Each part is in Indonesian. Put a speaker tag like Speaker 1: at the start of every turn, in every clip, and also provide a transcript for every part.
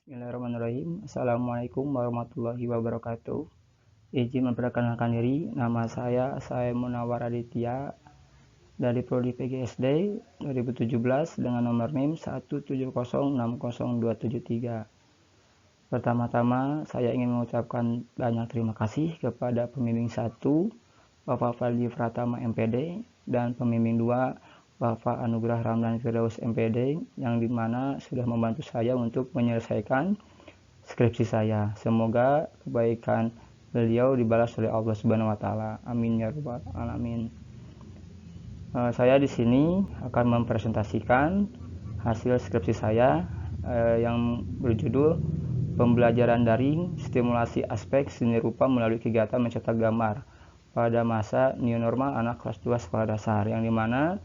Speaker 1: Bismillahirrahmanirrahim. Assalamualaikum warahmatullahi wabarakatuh. Izin memperkenalkan diri, nama saya Munawar Aditya dari Prodi PGSD 2017 dengan nomor NIM 170602773. Pertama-tama saya ingin mengucapkan banyak terima kasih kepada pembimbing 1 Bapak Fadli Pratama MPD dan pembimbing 2 Bapak Anugrah Ramdan Firdaus MPD yang dimana sudah membantu saya untuk menyelesaikan skripsi saya. Semoga kebaikan beliau dibalas oleh Allah Subhanahu wa taala. Amin ya rabbal alamin. Saya di sini akan mempresentasikan hasil skripsi saya yang berjudul Pembelajaran Daring Stimulasi Aspek Seni Rupa melalui kegiatan mencetak gambar pada masa new normal anak kelas 2 sekolah dasar, yang dimana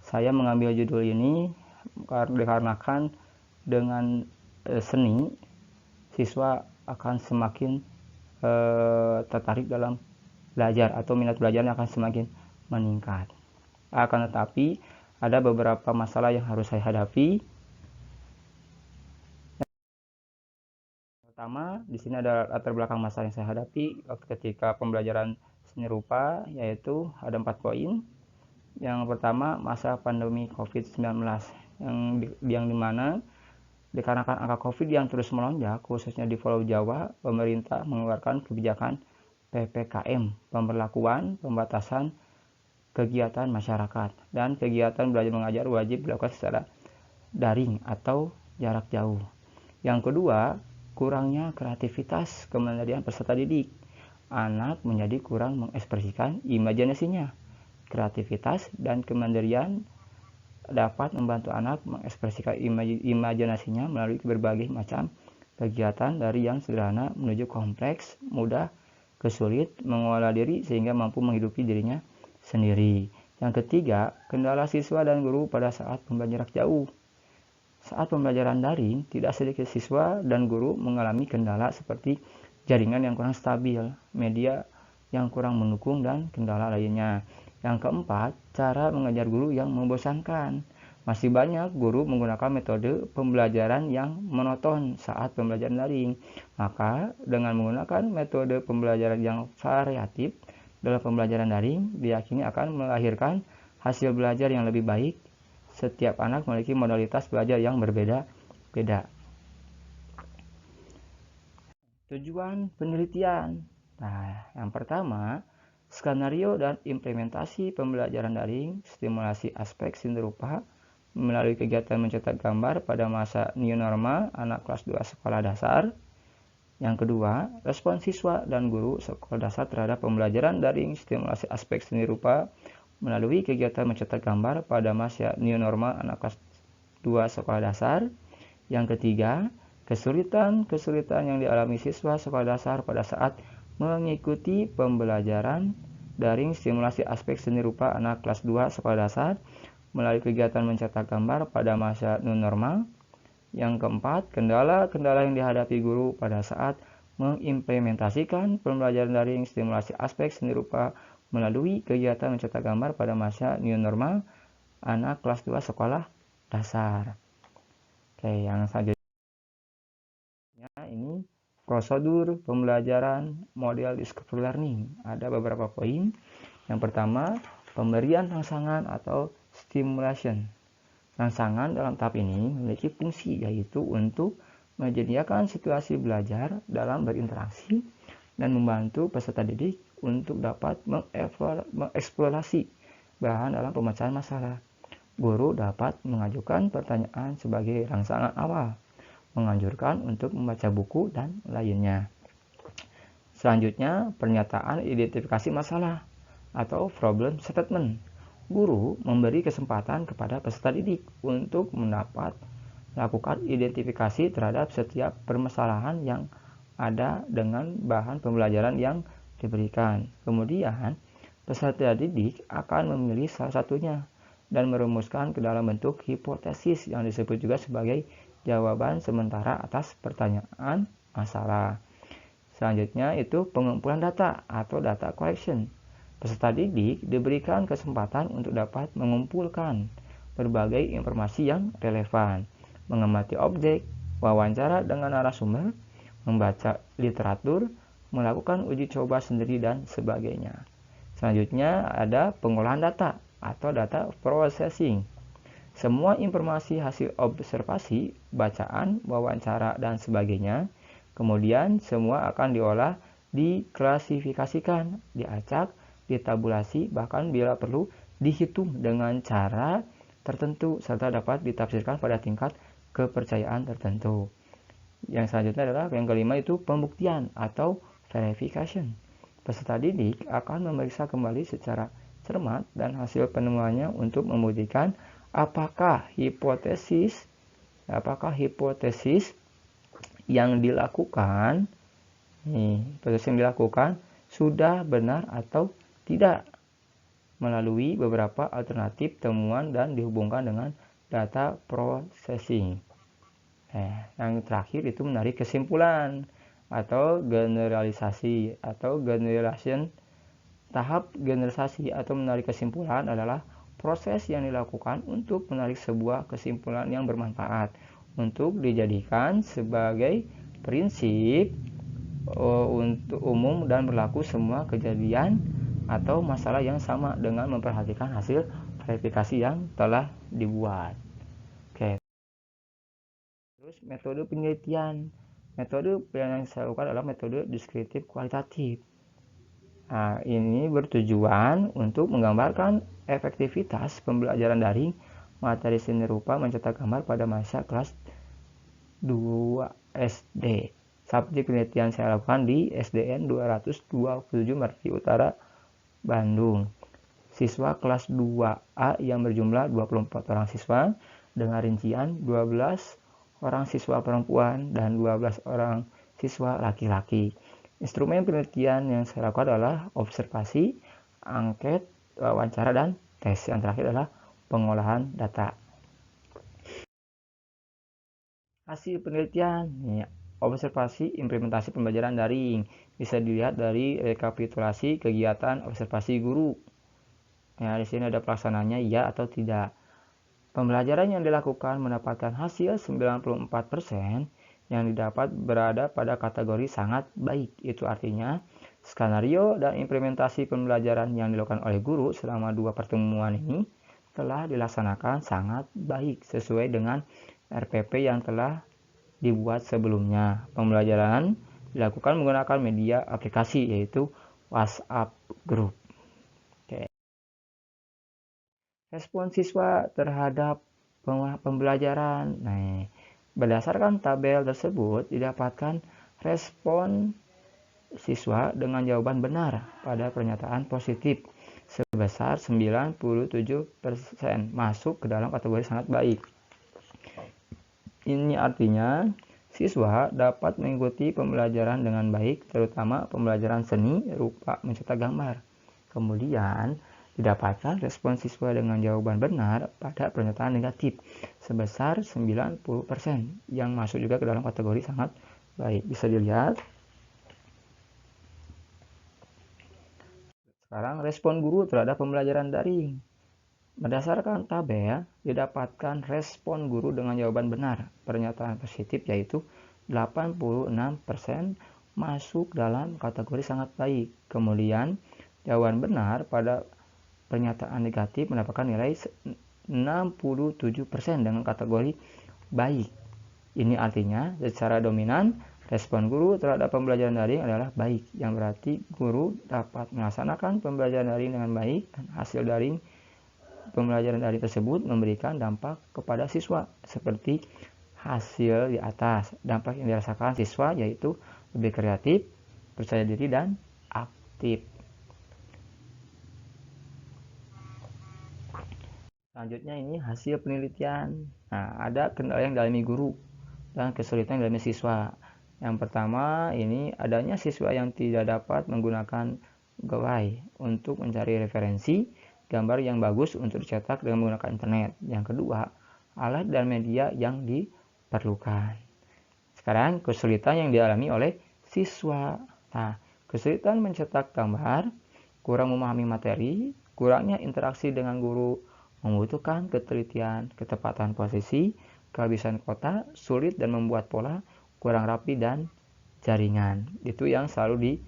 Speaker 1: saya mengambil judul ini dikarenakan dengan seni siswa akan semakin tertarik dalam belajar atau minat belajarnya akan semakin meningkat. Akan tetapi ada beberapa masalah yang harus saya hadapi. Pertama, di sini ada latar belakang masalah yang saya hadapi ketika pembelajaran seni rupa, yaitu ada 4 poin. Yang pertama, masa pandemi COVID-19 yang dimana dikarenakan angka COVID yang terus melonjak, khususnya di Pulau Jawa, pemerintah mengeluarkan kebijakan PPKM, pemberlakuan pembatasan kegiatan masyarakat, dan kegiatan belajar mengajar wajib dilakukan secara daring atau jarak jauh. Yang kedua, kurangnya kreativitas kemandirian peserta didik. Anak menjadi kurang mengekspresikan imajinasinya. Kreativitas dan kemandirian dapat membantu anak mengekspresikan imajinasinya melalui berbagai macam kegiatan dari yang sederhana menuju kompleks, mudah ke sulit, mengolah diri sehingga mampu menghidupi dirinya sendiri. Yang ketiga, kendala siswa dan guru pada saat pembelajaran jarak jauh. Saat pembelajaran daring, tidak sedikit siswa dan guru mengalami kendala seperti jaringan yang kurang stabil, media yang kurang mendukung, dan kendala lainnya. Yang keempat, cara mengajar guru yang membosankan. Masih banyak guru menggunakan metode pembelajaran yang monoton saat pembelajaran daring. Maka, dengan menggunakan metode pembelajaran yang variatif dalam pembelajaran daring, diyakini akan melahirkan hasil belajar yang lebih baik. Setiap anak memiliki modalitas belajar yang berbeda-beda. Tujuan penelitian. Nah, yang pertama, skenario dan implementasi pembelajaran daring, stimulasi aspek seni rupa melalui kegiatan mencetak gambar pada masa new normal anak kelas 2 sekolah dasar. Yang kedua, respon siswa dan guru sekolah dasar terhadap pembelajaran daring, stimulasi aspek seni rupa melalui kegiatan mencetak gambar pada masa new normal anak kelas 2 sekolah dasar. Yang ketiga, kesulitan yang dialami siswa sekolah dasar pada saat mengikuti pembelajaran daring stimulasi aspek seni rupa anak kelas 2 sekolah dasar melalui kegiatan mencetak gambar pada masa new normal. Yang keempat, kendala yang dihadapi guru pada saat mengimplementasikan pembelajaran daring stimulasi aspek seni rupa melalui kegiatan mencetak gambar pada masa new normal anak kelas 2 sekolah dasar. Oke, yang selanjutnya ini prosedur pembelajaran model discovery learning. Ada beberapa poin. Yang pertama, pemberian rangsangan atau stimulation. Rangsangan dalam tahap ini memiliki fungsi, yaitu untuk menyediakan situasi belajar dalam berinteraksi dan membantu peserta didik untuk dapat mengeksplorasi bahan dalam pemecahan masalah. Guru dapat mengajukan pertanyaan sebagai rangsangan awal, menganjurkan untuk membaca buku, dan lainnya. Selanjutnya, pernyataan identifikasi masalah atau problem statement. Guru memberi kesempatan kepada peserta didik untuk melakukan identifikasi terhadap setiap permasalahan yang ada dengan bahan pembelajaran yang diberikan. Kemudian, peserta didik akan memilih salah satunya dan merumuskan ke dalam bentuk hipotesis yang disebut juga sebagai jawaban sementara atas pertanyaan masalah. Selanjutnya itu pengumpulan data atau data collection. Peserta didik diberikan kesempatan untuk dapat mengumpulkan berbagai informasi yang relevan, mengamati objek, wawancara dengan narasumber, membaca literatur, melakukan uji coba sendiri, dan sebagainya. Selanjutnya ada pengolahan data atau data processing. Semua informasi hasil observasi, bacaan, wawancara, dan sebagainya, kemudian semua akan diolah, diklasifikasikan, diacak, ditabulasi, bahkan bila perlu dihitung dengan cara tertentu, serta dapat ditafsirkan pada tingkat kepercayaan tertentu. Yang selanjutnya adalah yang kelima, itu pembuktian atau verification. Peserta didik akan memeriksa kembali secara cermat dan hasil penemuannya untuk membuktikan apakah hipotesis yang dilakukan sudah benar atau tidak, melalui beberapa alternatif temuan dan dihubungkan dengan data processing. Yang terakhir itu menarik kesimpulan atau generalisasi atau generation. Tahap generalisasi atau menarik kesimpulan adalah proses yang dilakukan untuk menarik sebuah kesimpulan yang bermanfaat untuk dijadikan sebagai prinsip untuk umum dan berlaku semua kejadian atau masalah yang sama dengan memperhatikan hasil verifikasi yang telah dibuat. Oke. Terus metode penelitian. Metode yang saya lakukan adalah metode deskriptif kualitatif. Nah, ini bertujuan untuk menggambarkan efektivitas pembelajaran daring materi seni rupa mencetak gambar pada masa kelas 2 SD. Subjek penelitian saya lakukan di SDN 227 Merdeka Utara, Bandung. Siswa kelas 2A yang berjumlah 24 orang siswa dengan rincian 12 orang siswa perempuan dan 12 orang siswa laki-laki. Instrumen penelitian yang saya lakukan adalah observasi, angket, wawancara, dan tes. Yang terakhir adalah pengolahan data. Hasil penelitian, observasi implementasi pembelajaran daring bisa dilihat dari rekapitulasi kegiatan observasi guru. Di sini ada pelaksananya ya atau tidak. Pembelajaran yang dilakukan mendapatkan hasil 94%, yang didapat berada pada kategori sangat baik. Itu artinya skenario dan implementasi pembelajaran yang dilakukan oleh guru selama 2 pertemuan ini telah dilaksanakan sangat baik sesuai dengan RPP yang telah dibuat sebelumnya. Pembelajaran dilakukan menggunakan media aplikasi yaitu WhatsApp Group. Oke. Respon siswa terhadap pembelajaran. Berdasarkan tabel tersebut didapatkan respon siswa dengan jawaban benar pada pernyataan positif sebesar 97%, masuk ke dalam kategori sangat baik. Ini artinya siswa dapat mengikuti pembelajaran dengan baik, terutama pembelajaran seni rupa mencetak gambar. Kemudian didapatkan respon siswa dengan jawaban benar pada pernyataan negatif sebesar 90%, yang masuk juga ke dalam kategori sangat baik. Bisa dilihat. Sekarang respon guru terhadap pembelajaran daring. Berdasarkan tabel, didapatkan respon guru dengan jawaban benar pernyataan positif yaitu 86%, masuk dalam kategori sangat baik. Kemudian jawaban benar pada pernyataan negatif mendapatkan nilai 67% dengan kategori baik. Ini artinya secara dominan respon guru terhadap pembelajaran daring adalah baik, yang berarti guru dapat melaksanakan pembelajaran daring dengan baik dan hasil daring pembelajaran daring tersebut memberikan dampak kepada siswa seperti hasil di atas. Dampak yang dirasakan siswa yaitu lebih kreatif, percaya diri, dan aktif. Selanjutnya ini hasil penelitian. Ada kendala yang dialami guru dan kesulitan yang dialami siswa. Yang pertama ini adanya siswa yang tidak dapat menggunakan gawai untuk mencari referensi gambar yang bagus untuk dicetak dengan menggunakan internet. Yang kedua, alat dan media yang diperlukan. Sekarang kesulitan yang dialami oleh siswa. Kesulitan mencetak gambar, kurang memahami materi, kurangnya interaksi dengan guru, membutuhkan ketelitian, ketepatan posisi, kehabisan kota, sulit dan membuat pola, kurang rapi dan jaringan. Itu yang selalu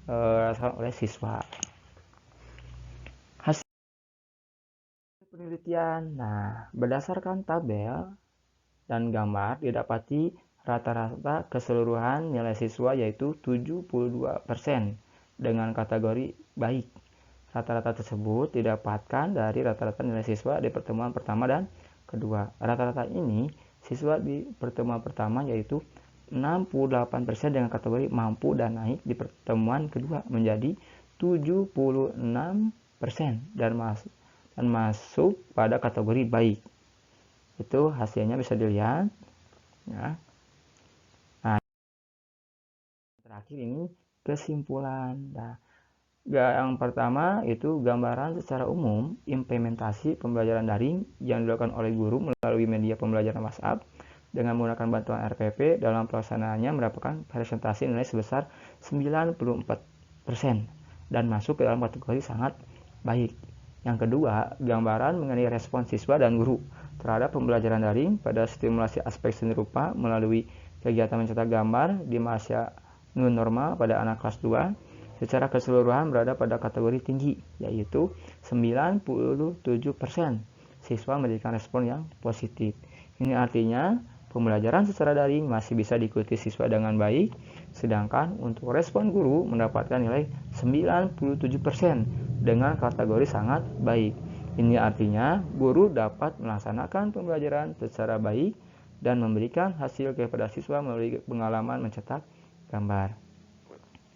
Speaker 1: dirasakan oleh siswa. Hasil penelitian. Nah, berdasarkan tabel dan gambar didapati rata-rata keseluruhan nilai siswa yaitu 72% dengan kategori baik. Rata-rata tersebut didapatkan dari rata-rata nilai siswa di pertemuan pertama dan kedua. Rata-rata ini siswa di pertemuan pertama yaitu 68% dengan kategori mampu dan naik di pertemuan kedua menjadi 76% dan masuk pada kategori baik. Itu hasilnya bisa dilihat ya. Nah, terakhir ini kesimpulan. Nah, yang pertama itu gambaran secara umum implementasi pembelajaran daring yang dilakukan oleh guru melalui media pembelajaran WhatsApp dengan menggunakan bantuan RPP dalam pelaksanaannya mendapatkan presentasi nilai sebesar 94% dan masuk ke dalam kategori sangat baik. Yang kedua, gambaran mengenai respon siswa dan guru terhadap pembelajaran daring pada stimulasi aspek seni rupa melalui kegiatan mencetak gambar di masa new normal pada anak kelas 2 secara keseluruhan berada pada kategori tinggi, yaitu 97%. Siswa memberikan respon yang positif. Ini artinya pembelajaran secara daring masih bisa diikuti siswa dengan baik, sedangkan untuk respon guru mendapatkan nilai 97% dengan kategori sangat baik. Ini artinya guru dapat melaksanakan pembelajaran secara baik dan memberikan hasil kepada siswa melalui pengalaman mencetak gambar.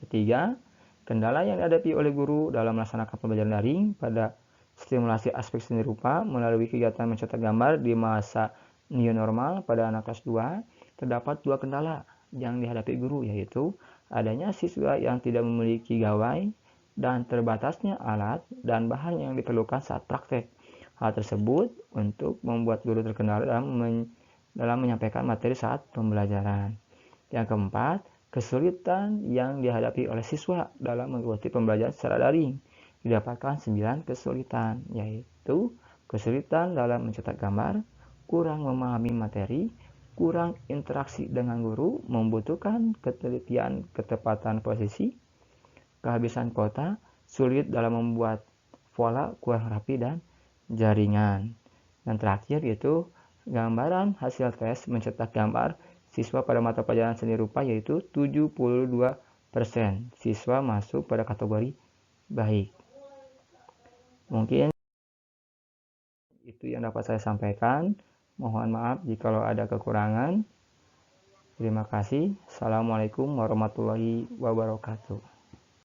Speaker 1: Ketiga, kendala yang dihadapi oleh guru dalam melaksanakan pembelajaran daring pada stimulasi aspek seni rupa melalui kegiatan mencetak gambar di masa new normal pada anak kelas 2, terdapat dua kendala yang dihadapi guru, yaitu adanya siswa yang tidak memiliki gawai dan terbatasnya alat dan bahan yang diperlukan saat praktek. Hal tersebut untuk membuat guru terkendala dalam menyampaikan materi saat pembelajaran. Yang keempat, kesulitan yang dihadapi oleh siswa dalam mengikuti pembelajaran secara daring. Didapatkan 9 kesulitan, yaitu kesulitan dalam mencetak gambar, kurang memahami materi, kurang interaksi dengan guru, membutuhkan ketelitian ketepatan posisi, kehabisan kota, sulit dalam membuat pola, kurang rapi dan jaringan. Dan terakhir yaitu gambaran hasil tes mencetak gambar siswa pada mata pelajaran seni rupa yaitu 72% siswa masuk pada kategori baik. Mungkin itu yang dapat saya sampaikan. Mohon maaf jika ada kekurangan. Terima kasih. Assalamualaikum warahmatullahi wabarakatuh.